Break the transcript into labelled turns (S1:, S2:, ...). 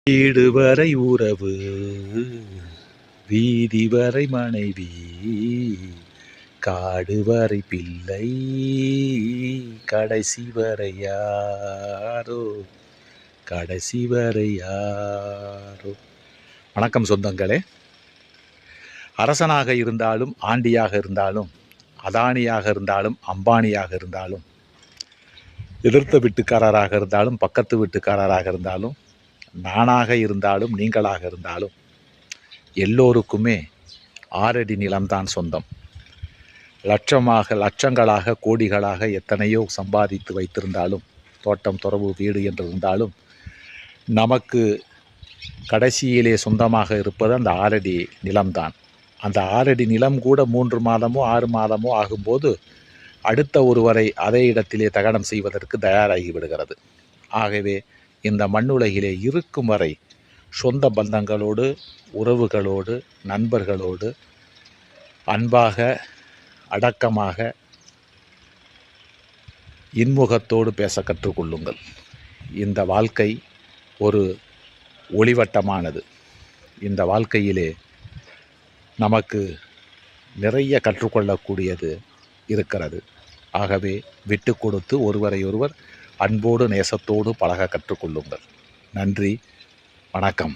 S1: வீடு வரை உறவு, வீதி வரை மனைவி, காடு வரை பிள்ளை, கடைசி வரை யாரோ, கடைசி வரை யாரோ. வணக்கம் சொந்தங்களே. அரசனாக இருந்தாலும், ஆண்டியாக இருந்தாலும், அதானியாக இருந்தாலும், அம்பானியாக இருந்தாலும், எதிர்த்த வீட்டுக்காரராக இருந்தாலும், பக்கத்து வீட்டுக்காரராக இருந்தாலும், நானாக இருந்தாலும், நீங்களாக இருந்தாலும், எல்லோருக்குமே 6 அடி நிலம்தான் சொந்தம். லட்சங்களாக கோடிகளாக எத்தனையோ சம்பாதித்து வைத்திருந்தாலும், தோட்டம் துறவு வீடு என்று இருந்தாலும், நமக்கு கடைசியிலே சொந்தமாக இருப்பது அந்த 6 அடி நிலம்தான். அந்த 6 அடி நிலம் கூட 3 மாதமோ 6 மாதமோ ஆகும்போது அடுத்த ஒருவரை அதே இடத்திலே தகனம் செய்வதற்கு தயாராகி விடுகிறது. ஆகவே இந்த மண்ணுலகிலே இருக்கும் வரை சொந்த பந்தங்களோடு, உறவுகளோடு, நண்பர்களோடு அன்பாக, அடக்கமாக, இன்முகத்தோடு பேச கற்றுக்கொள்ளுங்கள். இந்த வாழ்க்கை ஒரு ஒளிவட்டமானது. இந்த வாழ்க்கையிலே நமக்கு நிறைய கற்றுக்கொள்ளக்கூடியது இருக்கிறது. ஆகவே விட்டு கொடுத்து ஒருவரையொருவர் அன்போடு நேசத்தோடு பழக கற்றுக்கொள்ளுங்கள். நன்றி, வணக்கம்.